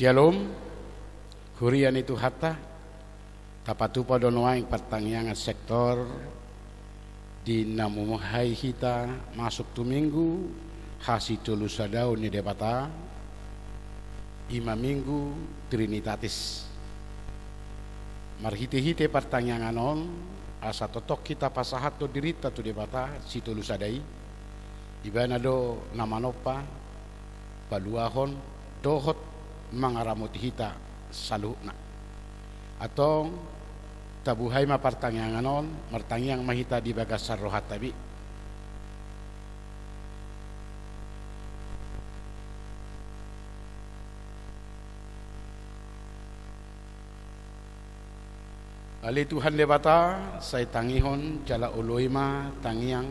Shalom, hurian itu hatta, tapatupa donoaing pertanyaan sektor di namumuhai hita masuk tu minggu hasi tulusadau ni debata ima minggu Trinitatis. Marhite-hite pertanyaan on asa totok kita pasahat to dirita tu debata si tulusadai ibana do namanopa paluahon dohot mangaramuti hita salukna atau tabuhay mapartanyaan on martangyang mahita di bagas sarrohat tabi ali Tuhan debata say tangihon jala uloima tangyang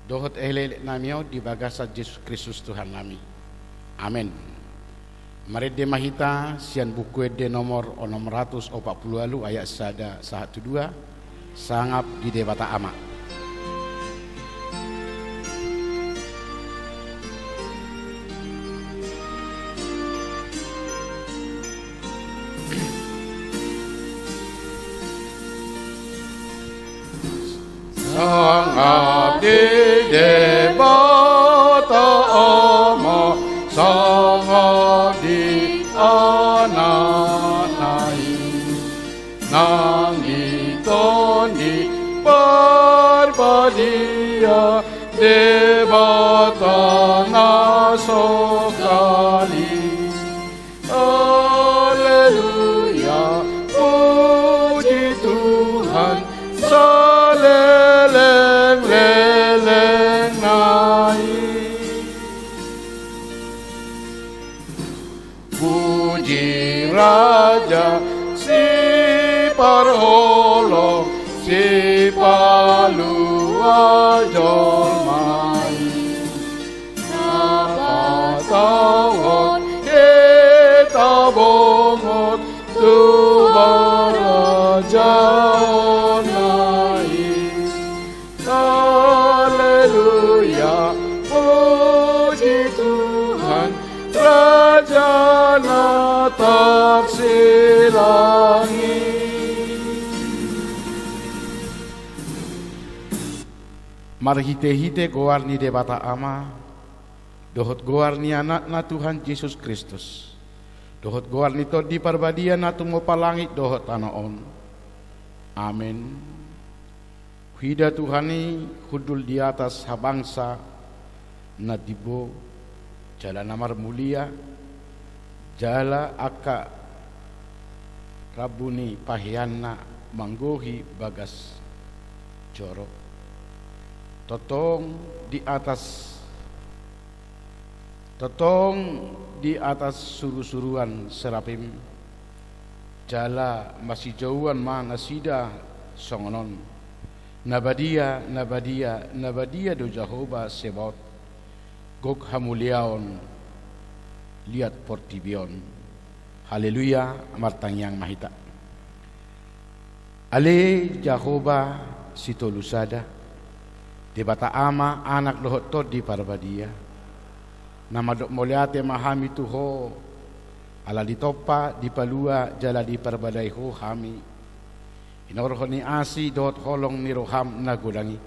dohot elele namyo di bagas Yesus Kristus Tuhan nami. Amin. Marede mahita sian buku de nomor 640 ayat sada 1-2 sangap di debata ama. Sangap di debata ama sangap di ananai nang ditoni parbadia debata nasokali. Haleluya, puji Tuhan saleleng-leleng naik. Puji Raja si parholo si palua jolmai napatawon kita bongot tu baraja naik. Haleluya, puji Tuhan Raja natap silangi. Marhite-hite goar ni debata ama dohot goar ni anak na Tuhan Yesus Kristus dohot goar ni to di parbadia na tumo palangit dohot anaon. Amin. Hida Tuhani hudul di atas habangsa na dibo jala namar mulia jala aka rabuni pahianna manggohi bagas jorok totong di atas suru-suruan serapim jala masih jauhan mana sida songonon nabadia do Jehovah Sebot gok hamuliaon lihat portibion. Haleluya, martangyang mahita ale Jehovah sitolusada debata ama anak lohot to di parbadia nama dok moliate mahami tuho ala ditopa di palua jala di parbadai ho hami inorhoni asi dot holong ni roham nagudangi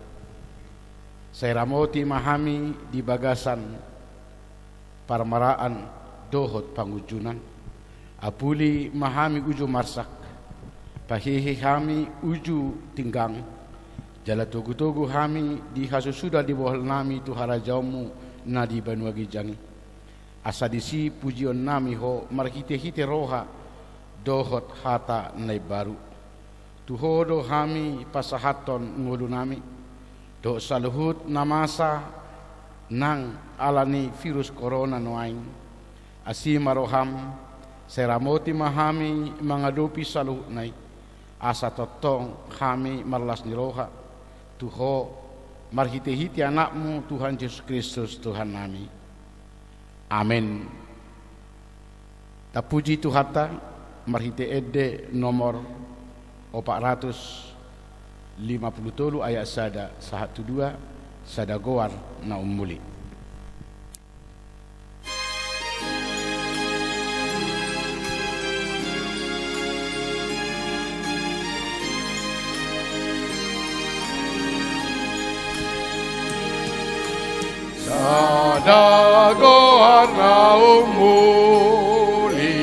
saya ramoti mahami di bagasan parmaraan dohot pangujunan apuli mahami uju marsak pahihi kami uju tinggang jala togu-togu kami di hasusuda di bawah nami tu harajamu na di banuagi jangi asadisi pujion nami ho marhite-hite roha dohot hata nai baru tuhodo kami pasahaton ngulu nami do saluhut namasa nang alani virus corona noaing asima roham seramoti mahami mengadupi saluhut nai asa totong kami marlas niroha tuho marhite-hite anakmu Tuhan Yesus Kristus Tuhan nami. Amin. Tapuji Tuhata marhite ede nomor 453 ayat sada 1-2 sada goar na umuli. Adagohan na umuli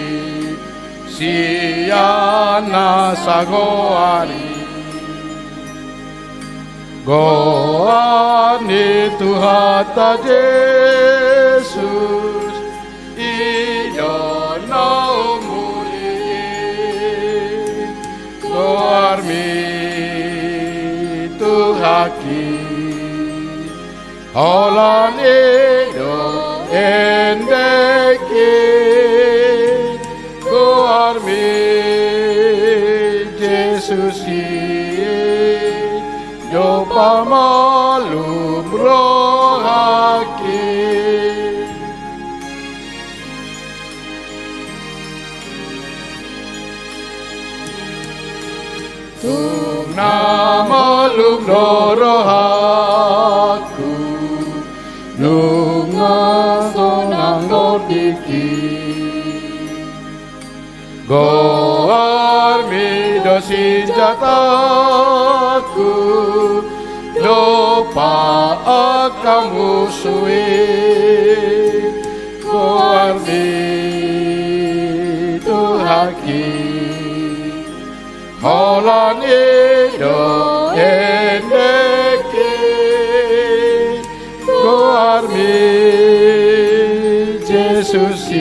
siya na sa goari. Goan ni Tuhan ta Jesus iyo na umuli goar mi Tuhaki Olan iyo endeki goar mi Jesus yo pamalum rohaki tung namalum rohaku nunga sonang dodiki goar mi dosi jataku lupa akan musuhi goar mi Tuhaki holan iyo endeki goar mi Jesus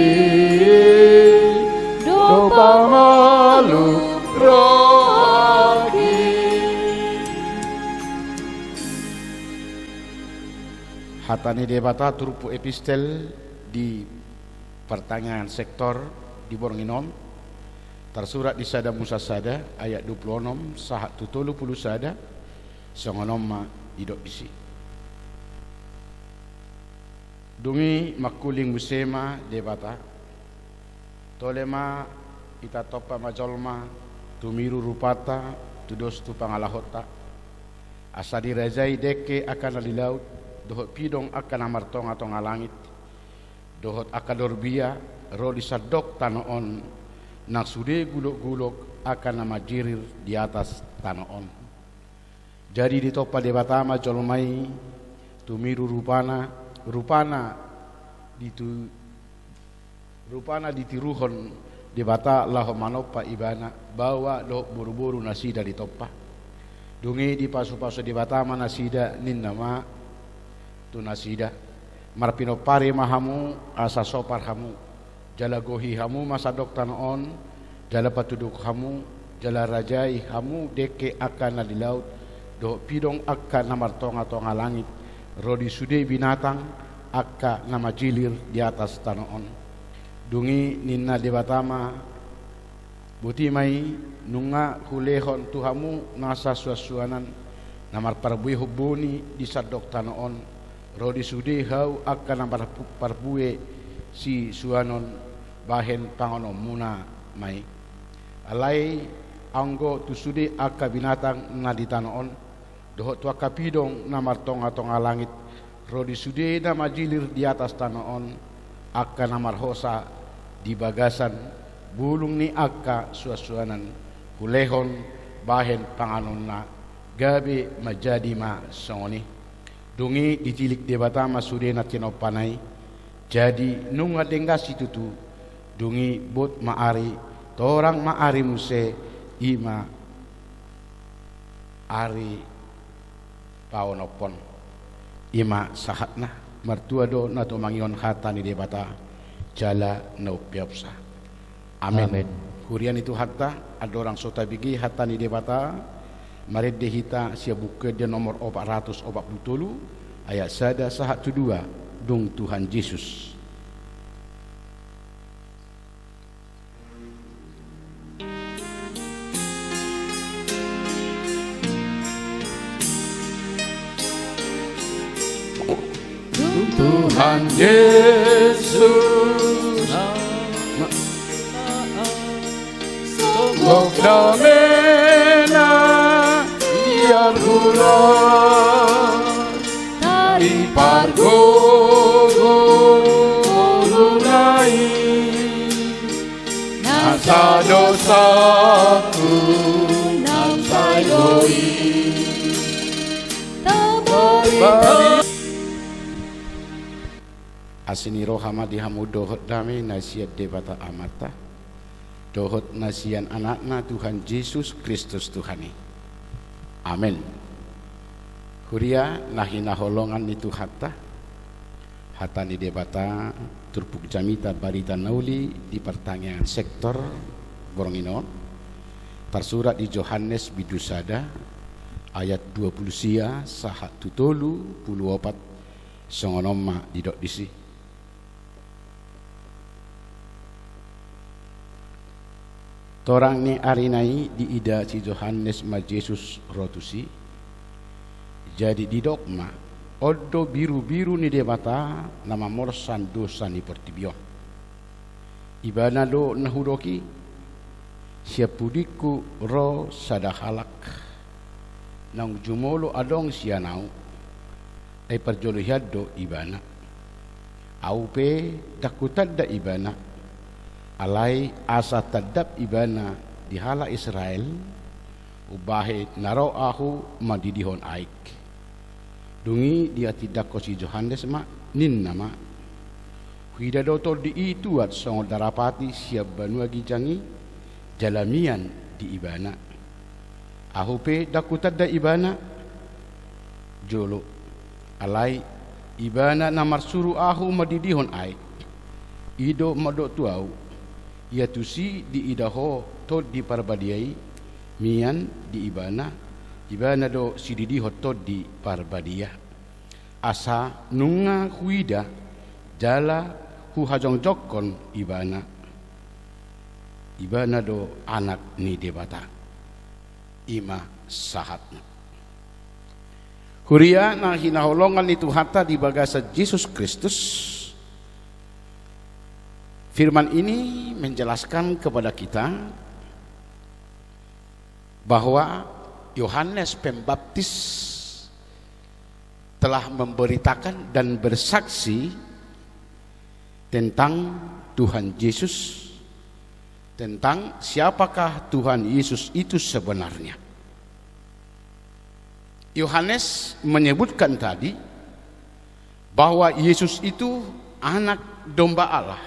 dopa malu rohaki. Hatani debata turupu epistel di pertanyaan sektor di Boronginom tersurat di Sada Musa Sada ayat 26 sahat tutulu puluh sada songonoma idok isi dungi makuling musema debata tolema ita topa majolma tumiru rupata tudos tu pangalahota asadi razai deke akan alilaut dohot pidong akan amartong atau ngalangit dohot akadorbia roli sadok tanoon nang sude gulok-gulok akan nama jirir di atas tanoon jadi di topa debatama jolmai tumiru rupana ditiruhon debata laho manopa ibana bawa doh buru-buru nasida di topa dungi di pasu-pasu debatama nasida ninnama tu nasida marpino pare mahamu asa sopar hamu jala gohi hamu masadok tanoon jala patuduk hamu jala rajai hamu deke akan di laut do pidong akka namartonga-tonga langit rodi sude binatang akka nama jilir di atas tanoon dungi ninna debatama buti mai nunga hulehon tuhamu nasa suasuanan namar parbui hubuni di sadok tanoon rodi sude hau akan namar parbue si suanon bahen pangono muna mai alai anggo tu sude akka binatang na di tanoon dohot tu akka pidong namar tonga-tonga langit rodi sude nama jilir di atas tanoon akka namar hosa di bagasan bulung ni akka suasuanan hulehon bahen panganon na gabe majadi ma songoni dungi ditilik debatama sude na tinopanai jadi nunga denggas itu tu dungi bot maari torang maari muse ima ari paonopon ima sahatna martua do na to mangion hata ni debata jala no piapsa amen. Hurian itu hatta ada orang sota bigi hatta ni debata marid dehita sia buka dia nomor 440 ayat sada sahat tu dua dung Tuhan Yesus Tuhan Yesus Bokdamena biar gula dari pargogo lunai nasa dosaku nasa doi asini rohama dihamu dohot dami nasiat debata amata dohot nasian anakna Tuhan Yesus Kristus Tuhani. Amin. Huria nahina holongan itu hata ni debata turpuk jamita barita nauli di pertanyaan sektor Borongino tersurat di Yohanes Bidusada ayat 20 sia sahat tutolu puluh opat songonoma didok disi. Torang ni arinai di ida si Yohanes ma Yesus rotusi. Jadi di dogma odo biru-biru ni debata nama morsan dosa ni pertibio. Ibana do nahudoki siapudiku ro sadahalak nang jumolo adong sianau ay perjolihad do ibana. Aupe takutan da ibana alai asa tadap ibana dihala Israel ubahe naro ahu madidihon aik. Dungi dia tidak kosi Yohanes ma nin nama huida dotol di itu at song darapati siap banua gijangi jalamian di ibana ahupe dakutat da ibana jolo alai ibana namar suru ahu madidihon ai ido madok tuau ia tusi di idaho tod di parbadiai mian di ibana do sididi hotod di parbadia asa nunga huida jala hu hajong jokon ibana do anak ni debata ima sahatna huria na hinaholongan itu hatta di bagasa Yesus Kristus. Firman ini menjelaskan kepada kita bahwa Yohanes Pembaptis telah memberitakan dan bersaksi tentang Tuhan Yesus, tentang siapakah Tuhan Yesus itu sebenarnya. Yohanes menyebutkan tadi bahwa Yesus itu anak domba Allah.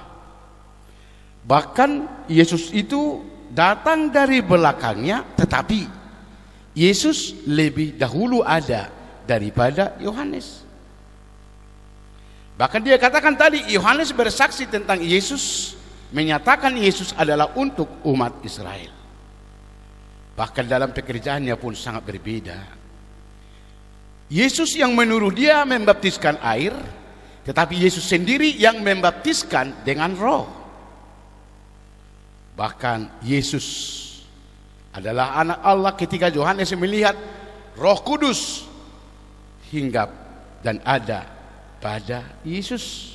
Bahkan Yesus itu datang dari belakangnya, tetapi Yesus lebih dahulu ada daripada Yohanes. Bahkan dia katakan tadi Yohanes bersaksi tentang Yesus, menyatakan Yesus adalah untuk umat Israel. Bahkan dalam pekerjaannya pun sangat berbeda. Yesus yang menyuruh dia membaptiskan air, tetapi Yesus sendiri yang membaptiskan dengan roh. Bahkan Yesus adalah anak Allah ketika Yohanes melihat Roh Kudus hinggap dan ada pada Yesus.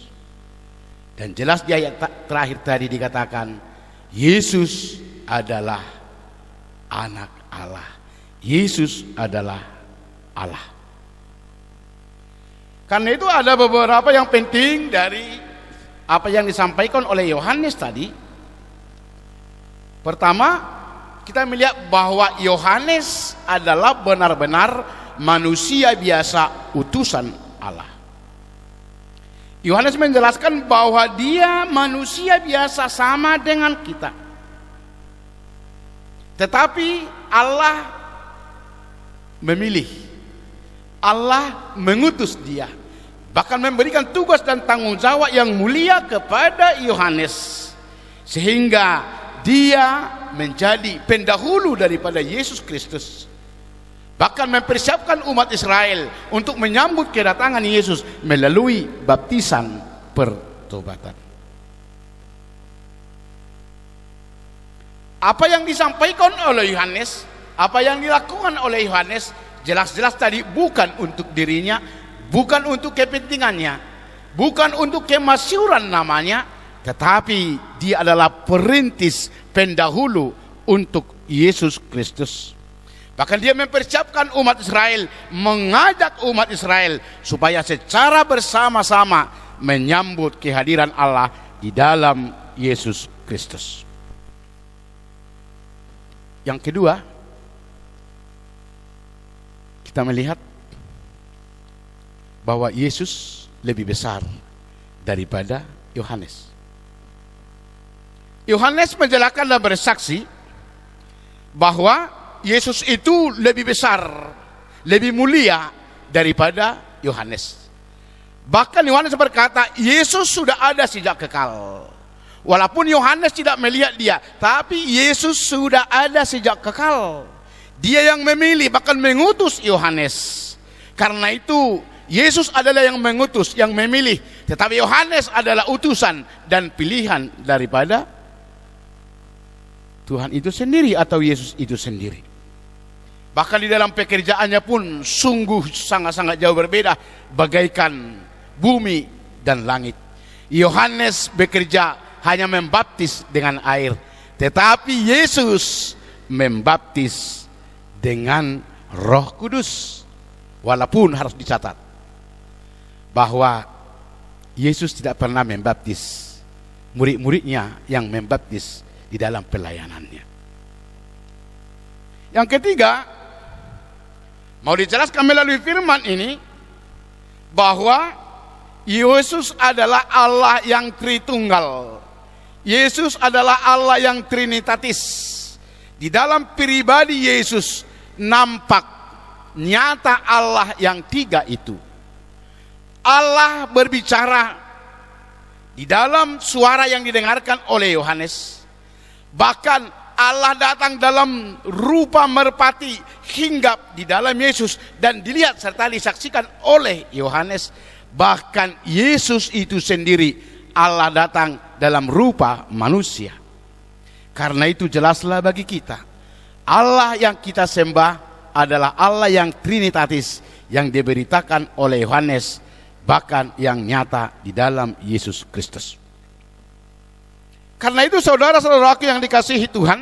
Dan jelas di ayat terakhir tadi dikatakan Yesus adalah anak Allah. Yesus adalah Allah. Karena itu ada beberapa yang penting dari apa yang disampaikan oleh Yohanes tadi. Pertama, kita melihat bahwa Yohanes adalah benar-benar manusia biasa utusan Allah. Yohanes menjelaskan bahwa dia manusia biasa sama dengan kita. Tetapi Allah memilih, Allah mengutus dia, bahkan memberikan tugas dan tanggung jawab yang mulia kepada Yohanes, sehingga dia menjadi pendahulu daripada Yesus Kristus, bahkan mempersiapkan umat Israel untuk menyambut kedatangan Yesus melalui baptisan pertobatan. Apa yang disampaikan oleh Yohanes, apa yang dilakukan oleh Yohanes, jelas-jelas tadi bukan untuk dirinya, bukan untuk kepentingannya, bukan untuk kemasyhuran namanya, tetapi dia adalah perintis pendahulu untuk Yesus Kristus. Bahkan dia mempersiapkan umat Israel, mengajak umat Israel supaya secara bersama-sama menyambut kehadiran Allah di dalam Yesus Kristus. Yang kedua, kita melihat bahwa Yesus lebih besar daripada Yohanes. Yohanes menjelaskan dan bersaksi bahwa Yesus itu lebih besar, lebih mulia daripada Yohanes. Bahkan Yohanes berkata, Yesus sudah ada sejak kekal. Walaupun Yohanes tidak melihat dia, tapi Yesus sudah ada sejak kekal. Dia yang memilih, bahkan mengutus Yohanes. Karena itu Yesus adalah yang mengutus, yang memilih. Tetapi Yohanes adalah utusan dan pilihan daripada Tuhan itu sendiri atau Yesus itu sendiri. Bahkan di dalam pekerjaannya pun sungguh sangat-sangat jauh berbeda, bagaikan bumi dan langit. Yohanes bekerja hanya membaptis dengan air, tetapi Yesus membaptis dengan Roh Kudus. Walaupun harus dicatat bahwa Yesus tidak pernah membaptis, murid-muridnya yang membaptis di dalam pelayanannya. Yang ketiga, mau dijelaskan melalui firman ini bahwa Yesus adalah Allah yang Tritunggal. Yesus adalah Allah yang Trinitatis. Di dalam pribadi Yesus nampak nyata Allah yang tiga itu. Allah berbicara di dalam suara yang didengarkan oleh Yohanes. Bahkan Allah datang dalam rupa merpati hinggap di dalam Yesus dan dilihat serta disaksikan oleh Yohanes. Bahkan Yesus itu sendiri Allah datang dalam rupa manusia. Karena itu jelaslah bagi kita, Allah yang kita sembah adalah Allah yang Trinitatis yang diberitakan oleh Yohanes, bahkan yang nyata di dalam Yesus Kristus. Karena itu saudara-saudaraku yang dikasihi Tuhan,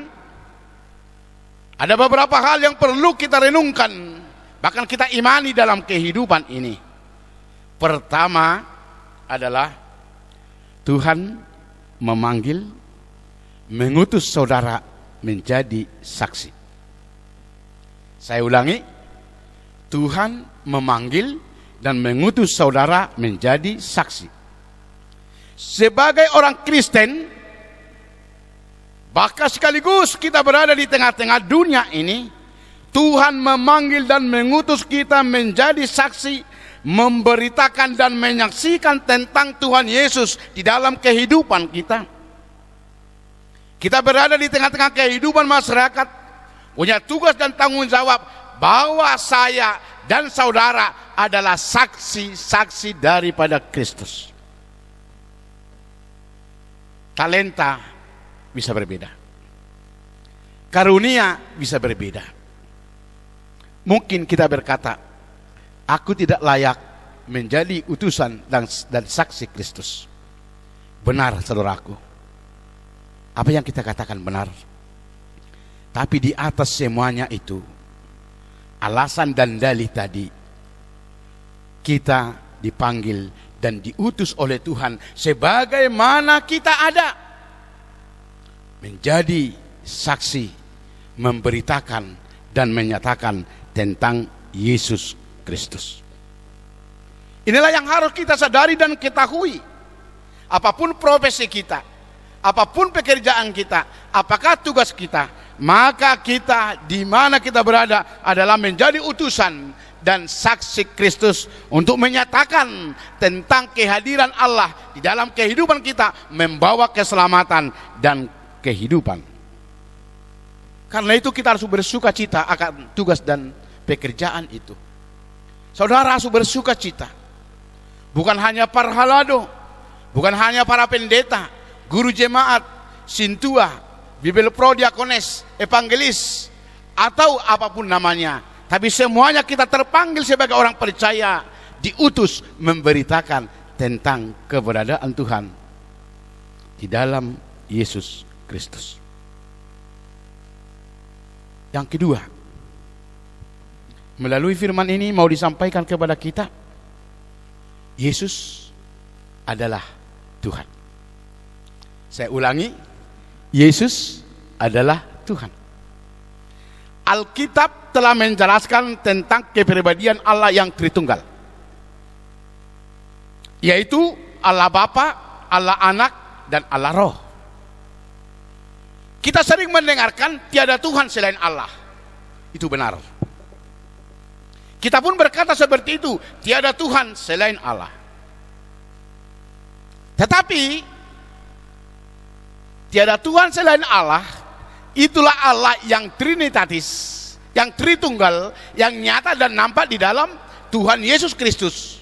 ada beberapa hal yang perlu kita renungkan, bahkan kita imani dalam kehidupan ini. Pertama adalah Tuhan memanggil, mengutus saudara menjadi saksi. Saya ulangi, Tuhan memanggil dan mengutus saudara menjadi saksi. Sebagai orang Kristen, bahkan sekaligus kita berada di tengah-tengah dunia ini, Tuhan memanggil dan mengutus kita menjadi saksi, memberitakan dan menyaksikan tentang Tuhan Yesus di dalam kehidupan kita. Kita berada di tengah-tengah kehidupan masyarakat, punya tugas dan tanggung jawab bahwa saya dan saudara adalah saksi-saksi daripada Kristus. Talenta bisa berbeda, karunia bisa berbeda. Mungkin kita berkata, aku tidak layak menjadi utusan dan saksi Kristus. Benar, saudaraku. Apa yang kita katakan benar. Tapi di atas semuanya itu, alasan dan dalih tadi, kita dipanggil dan diutus oleh Tuhan sebagaimana kita ada, menjadi saksi, memberitakan dan menyatakan tentang Yesus Kristus. Inilah yang harus kita sadari dan ketahui. Apapun profesi kita, apapun pekerjaan kita, apakah tugas kita, maka kita di mana kita berada adalah menjadi utusan dan saksi Kristus untuk menyatakan tentang kehadiran Allah di dalam kehidupan kita, membawa keselamatan dan kehidupan. Karena itu kita harus bersuka cita akan tugas dan pekerjaan itu. Saudara harus bersuka cita. Bukan hanya para halado, bukan hanya para pendeta, guru jemaat, sintua, Bible Pro, diakones, evangelis, atau apapun namanya. Tapi semuanya kita terpanggil sebagai orang percaya, diutus memberitakan tentang keberadaan Tuhan di dalam Yesus Kristus. Yang kedua, melalui firman ini mau disampaikan kepada kita, Yesus adalah Tuhan. Saya ulangi, Yesus adalah Tuhan. Alkitab telah menjelaskan tentang kepribadian Allah yang Tritunggal, yaitu Allah Bapa, Allah Anak, dan Allah Roh. Kita sering mendengarkan tiada Tuhan selain Allah. Itu benar. Kita pun berkata seperti itu, tiada Tuhan selain Allah. Tetapi tiada Tuhan selain Allah, itulah Allah yang trinitatis, yang tritunggal, yang nyata dan nampak di dalam Tuhan Yesus Kristus.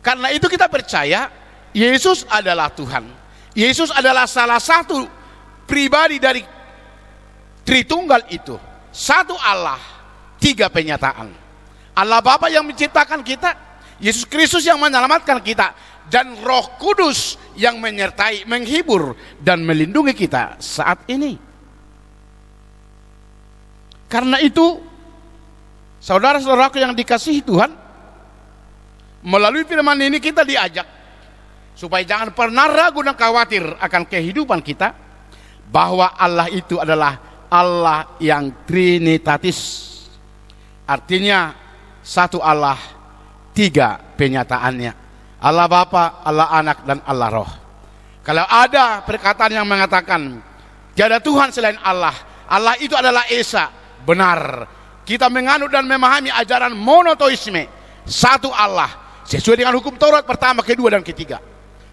Karena itu kita percaya Yesus adalah Tuhan. Yesus adalah salah satu pribadi dari Tritunggal itu. Satu Allah, tiga penyataan. Allah Bapa yang menciptakan kita, Yesus Kristus yang menyelamatkan kita, dan Roh Kudus yang menyertai, menghibur, dan melindungi kita saat ini. Karena itu, saudara-saudaraku yang dikasihi Tuhan, melalui firman ini kita diajak supaya jangan pernah ragu dan khawatir akan kehidupan kita, bahwa Allah itu adalah Allah yang trinitatis. Artinya satu Allah, tiga penyataannya. Allah Bapa, Allah Anak, dan Allah Roh. Kalau ada perkataan yang mengatakan tiada Tuhan selain Allah, Allah itu adalah Esa, benar. Kita menganut dan memahami ajaran monoteisme, satu Allah, sesuai dengan hukum Taurat pertama, kedua, dan ketiga.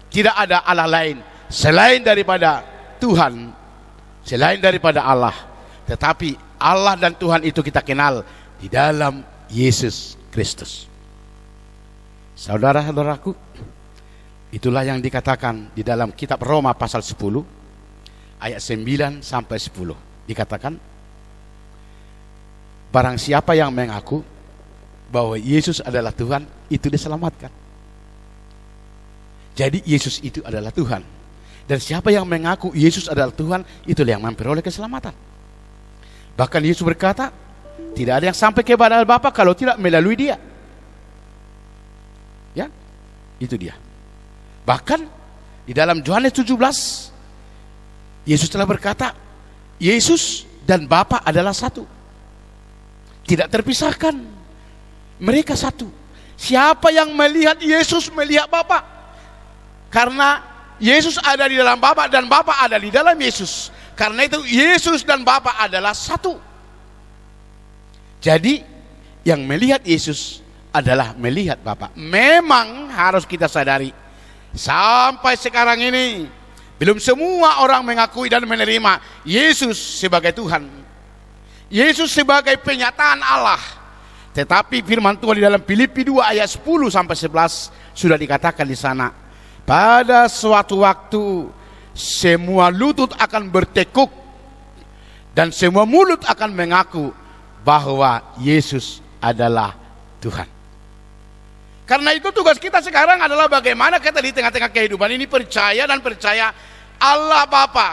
Tidak ada Allah lain selain daripada Tuhan, selain daripada Allah. Tetapi Allah dan Tuhan itu kita kenal di dalam Yesus Kristus. Saudara-saudaraku, itulah yang dikatakan di dalam kitab Roma pasal 10 ayat 9 sampai 10. Dikatakan, barang siapa yang mengaku bahwa Yesus adalah Tuhan, itu diselamatkan. Jadi Yesus itu adalah Tuhan. Dan siapa yang mengaku Yesus adalah Tuhan, itulah yang memperoleh keselamatan. Bahkan Yesus berkata, tidak ada yang sampai kepada Bapa kalau tidak melalui Dia. Ya, itu dia. Bahkan di dalam Yohanes 17, Yesus telah berkata, Yesus dan Bapa adalah satu, tidak terpisahkan. Mereka satu. Siapa yang melihat Yesus melihat Bapa, karena Yesus ada di dalam Bapa dan Bapa ada di dalam Yesus. Karena itu Yesus dan Bapa adalah satu. Jadi yang melihat Yesus adalah melihat Bapa. Memang harus kita sadari, sampai sekarang ini belum semua orang mengakui dan menerima Yesus sebagai Tuhan, Yesus sebagai penyataan Allah. Tetapi firman Tuhan di dalam Filipi 2 ayat 10 sampai 11 sudah dikatakan di sana, pada suatu waktu semua lutut akan bertekuk dan semua mulut akan mengaku bahwa Yesus adalah Tuhan. Karena itu tugas kita sekarang adalah bagaimana kita di tengah-tengah kehidupan ini percaya dan percaya Allah Bapa,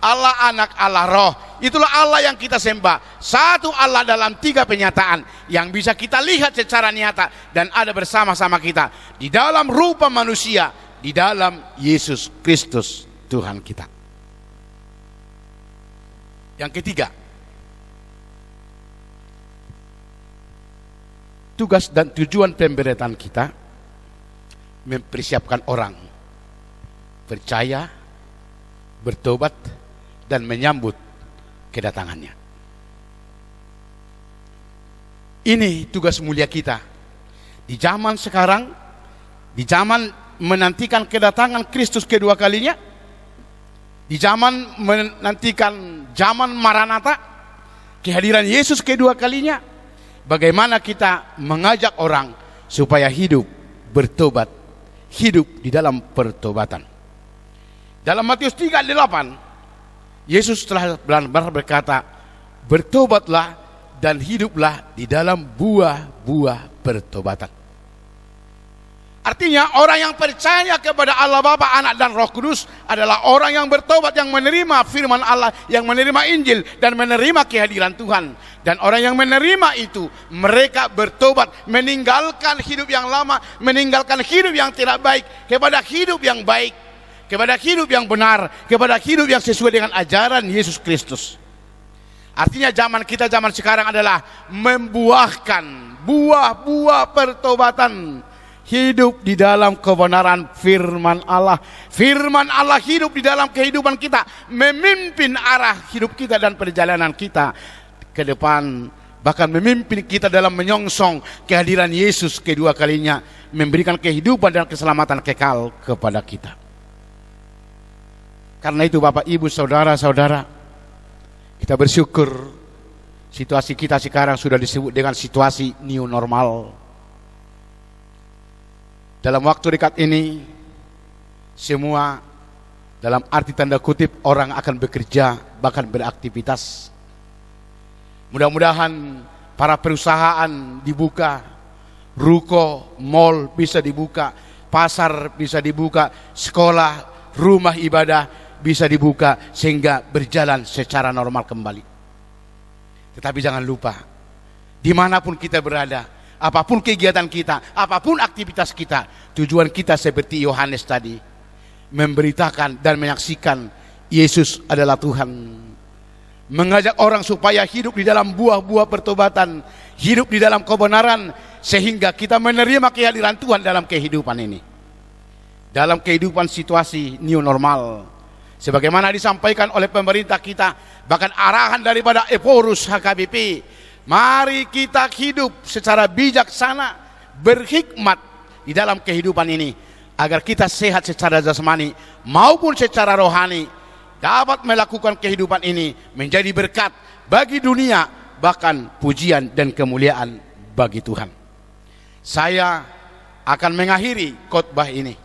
Allah Anak, Allah Roh. Itulah Allah yang kita sembah. Satu Allah dalam tiga penyataan yang bisa kita lihat secara nyata dan ada bersama-sama kita di dalam rupa manusia, di dalam Yesus Kristus Tuhan kita. Yang ketiga, tugas dan tujuan pemberitaan kita mempersiapkan orang percaya, bertobat, dan menyambut kedatangannya. Ini tugas mulia kita di zaman sekarang, di zaman menantikan kedatangan Kristus kedua kalinya, di zaman menantikan zaman Maranatha, kehadiran Yesus kedua kalinya. Bagaimana kita mengajak orang supaya hidup bertobat, hidup di dalam pertobatan. Dalam Matius 3:8, Yesus telah benar-benar berkata, bertobatlah dan hiduplah di dalam buah-buah pertobatan. Artinya orang yang percaya kepada Allah Bapa, Anak, dan Roh Kudus adalah orang yang bertobat, yang menerima firman Allah, yang menerima Injil dan menerima kehadiran Tuhan. Dan orang yang menerima itu, mereka bertobat, meninggalkan hidup yang lama, meninggalkan hidup yang tidak baik, kepada hidup yang baik, kepada hidup yang benar, kepada hidup yang sesuai dengan ajaran Yesus Kristus. Artinya zaman kita zaman sekarang adalah membuahkan buah-buah pertobatan. hidup di dalam kebenaran firman Allah. Firman Allah hidup di dalam kehidupan kita, memimpin arah hidup kita dan perjalanan kita ke depan. Bahkan memimpin kita dalam menyongsong kehadiran Yesus kedua kalinya, memberikan kehidupan dan keselamatan kekal kepada kita. Karena itu Bapak, Ibu, Saudara-saudara, kita bersyukur situasi kita sekarang sudah disebut dengan situasi new normal. Dalam waktu dekat ini, semua dalam arti tanda kutip orang akan bekerja, bahkan beraktivitas. Mudah-mudahan para perusahaan dibuka, ruko, mall bisa dibuka, pasar bisa dibuka, sekolah, rumah ibadah bisa dibuka, sehingga berjalan secara normal kembali. Tetapi jangan lupa, dimanapun kita berada, apapun kegiatan kita, apapun aktivitas kita, tujuan kita seperti Yohanes tadi, memberitakan dan menyaksikan Yesus adalah Tuhan. Mengajak orang supaya hidup di dalam buah-buah pertobatan, hidup di dalam kebenaran, sehingga kita menerima kehadiran Tuhan dalam kehidupan ini. Dalam kehidupan situasi new normal, sebagaimana disampaikan oleh pemerintah kita, bahkan arahan daripada Eporus HKBP, mari kita hidup secara bijaksana, berhikmat di dalam kehidupan ini, agar kita sehat secara jasmani maupun secara rohani, dapat melakukan kehidupan ini menjadi berkat bagi dunia, bahkan pujian dan kemuliaan bagi Tuhan. Saya akan mengakhiri khotbah ini.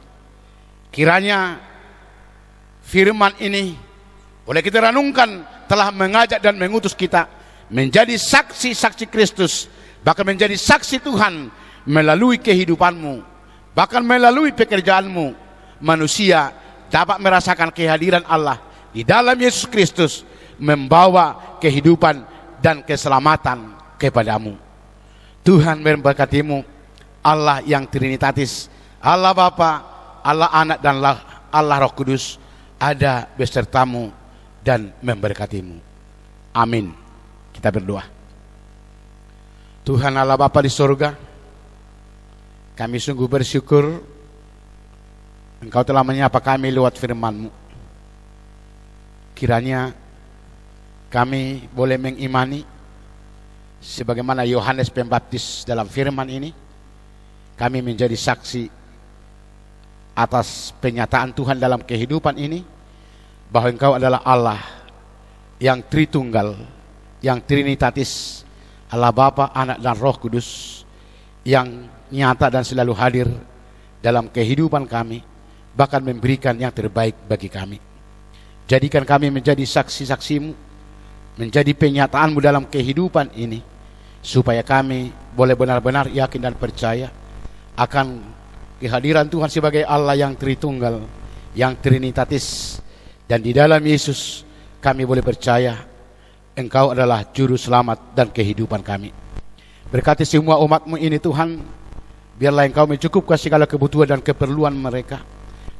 Kiranya firman ini boleh kita renungkan, telah mengajak dan mengutus kita menjadi saksi-saksi Kristus, bahkan menjadi saksi Tuhan melalui kehidupanmu, bahkan melalui pekerjaanmu. Manusia dapat merasakan kehadiran Allah di dalam Yesus Kristus, membawa kehidupan dan keselamatan kepadamu. Tuhan memberkatimu, Allah yang Trinitatis, Allah Bapa, Allah Anak, dan Allah Roh Kudus ada besertamu dan memberkatimu. Amin. Kita berdoa. Tuhan Allah Bapa di surga, kami sungguh bersyukur Engkau telah menyapa kami lewat firman-Mu. Kiranya kami boleh mengimani sebagaimana Yohanes Pembaptis dalam firman ini. Kami menjadi saksi atas penyataan Tuhan dalam kehidupan ini, bahwa Engkau adalah Allah yang Tritunggal, yang Trinitatis, Allah Bapa, Anak, dan Roh Kudus, yang nyata dan selalu hadir dalam kehidupan kami, bahkan memberikan yang terbaik bagi kami. Jadikan kami menjadi saksi-saksi-Mu, menjadi penyataan-Mu dalam kehidupan ini, supaya kami boleh benar-benar yakin dan percaya akan kehadiran Tuhan sebagai Allah yang Tritunggal, yang Trinitatis, dan di dalam Yesus kami boleh percaya Engkau adalah Juru Selamat dan kehidupan kami. Berkati semua umat-Mu ini Tuhan, biarlah Engkau mencukupkan segala kebutuhan dan keperluan mereka,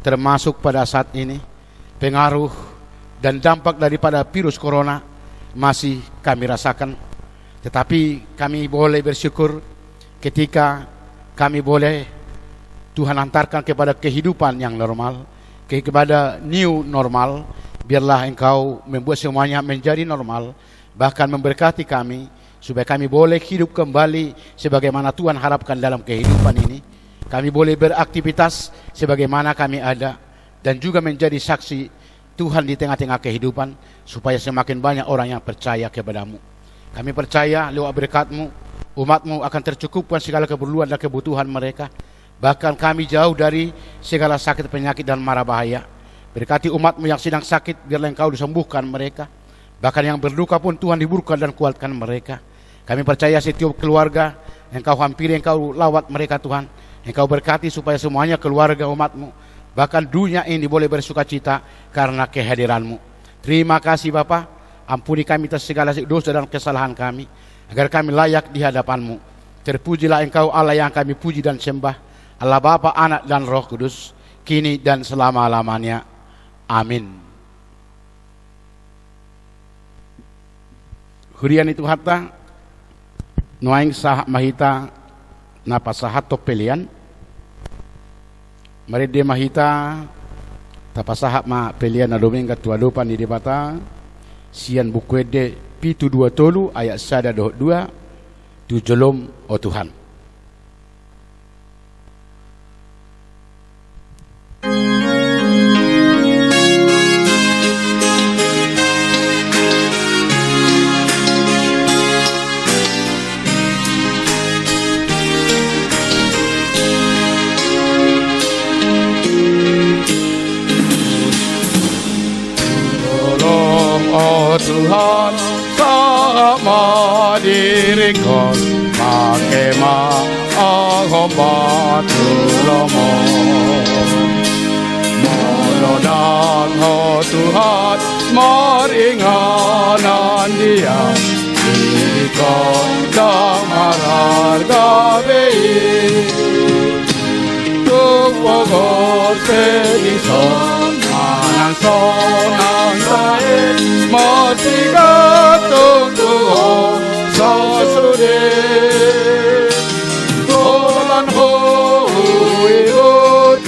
termasuk pada saat ini pengaruh dan dampak daripada virus corona masih kami rasakan. Tetapi kami boleh bersyukur ketika kami boleh Tuhan antarkan kepada kehidupan yang normal, kepada new normal. Biarlah Engkau membuat semuanya menjadi normal, bahkan memberkati kami supaya kami boleh hidup kembali sebagaimana Tuhan harapkan dalam kehidupan ini. Kami boleh beraktivitas sebagaimana kami ada, dan juga menjadi saksi Tuhan di tengah-tengah kehidupan, supaya semakin banyak orang yang percaya kepada-Mu. Kami percaya lewat berkat-Mu, umat-Mu akan tercukupkan segala keperluan dan kebutuhan mereka. Bahkan kami jauh dari segala sakit, penyakit, dan mara bahaya. Berkati umat-Mu yang sedang sakit, biarlah Engkau disembuhkan mereka. Bahkan yang berduka pun Tuhan hiburkan dan kuatkan mereka. Kami percaya setiap keluarga Engkau hampiri, Engkau lawat mereka Tuhan. Engkau berkati supaya semuanya keluarga umat-Mu, bahkan dunia ini boleh bersuka cita karena kehadiran-Mu. Terima kasih Bapa, ampuni kami atas segala dosa dan kesalahan kami, agar kami layak di hadapan-Mu. Terpujilah Engkau Allah yang kami puji dan sembah, Allah Bapa, Anak, dan Roh Kudus, kini dan selama-lamanya. Amin. Hurian itu hatta nuaing sah mahita napasahat to pelian Mari dia mahita tapasahap ma pelian na dominga tualupan di debata sian bukwede pitu dua tolu ayat sada doh dua tu jolom o Tuhan. Tuhan sama diriku pakai obat tulomo dan Tuhan meringanan dia diriku harga bei tuk pokok sedison anang sonang sae masih katunggu sasude tolan hui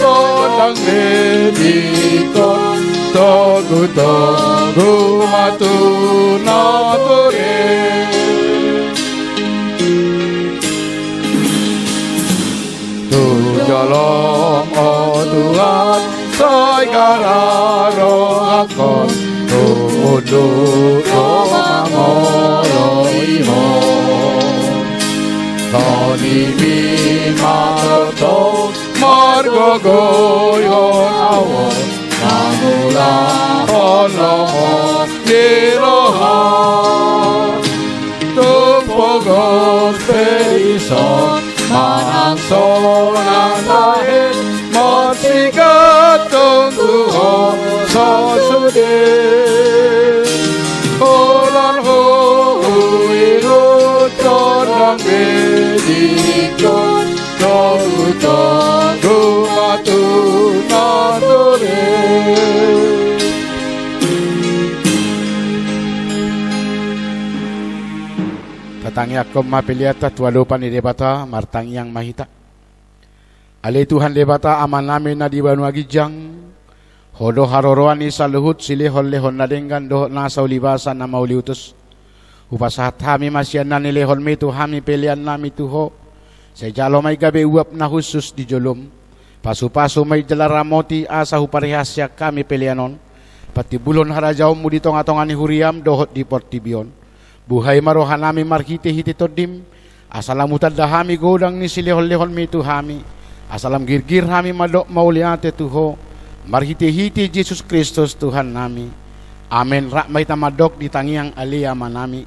todang medikon togu matu natore tu jalom o Tuhan sai kararo akon tudu mamolo iho toni bimato margogoyon awo mamula ono diroha tupogos perison manang sonang lahir masikat tunggu sasude olan hui todang bedikon tunggu matu natore. Tatangya kom mapiliata tualupan di debata martang yang mahita. Ale Tuhan debata aman namin na di Banua Gijang. Hodo haroroan ni saluhut silihon lehon na denggan dohot nasa ulibasan na mauliutus. Upasahat hami masyan na nilehon mi tu hami pelian nami tuho. Say jalo may gabi uap na husus di jolom. Pasu-pasu may jalaramoti asa huparihasya kami pelianon. Pati bulon harajaw mo ditong atongan ni huriam dohot di portibion. Buhay marohan nami marhiti-hiti todim. Asalamutan dahami godang ni silihon-lehon mi tu hami. Asalam girgir hami madok mauliate tuho. Marhiti-hiti Yesus Kristus Tuhan nami. Amen. Rakmay tamadok di tangiang aliyama nami.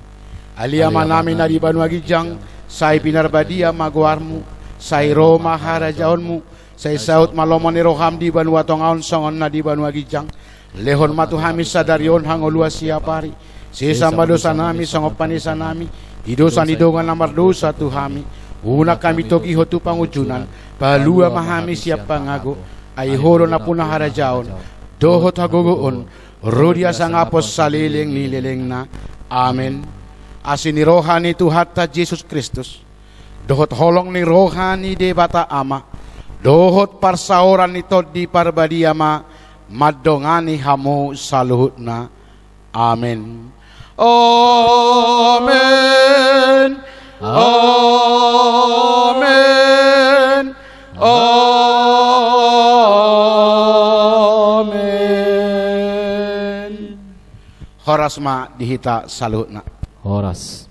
Aliyama nami na di Banua Gijang. Say pinarbadia maguarmu. Say Roma harajaonmu. Say saut malomon ni roham di Banua Tongaon songon na di Banua Gijang. Lehon matuhami sadarion hangolua siapari. Sisa madosa nami songopanisa nami. Didosa nidongan namar dosa tuhami. Una kami toki hotu pangujunan. Palua mahami siap pangago. Ay horo na punah harajaon. Dohot hagogoon. Rodia sang apos saliling nilileng na. Amen. Asin ni rohani Tuhata Yesus Kristus. Dohot holong ni rohani debata ama. Dohot parsaoran nito di parbadiama. Madongani hamo saluhut na. Amen. Amen. Amen. Amen. Horas ma dihita saluhut na. Horas.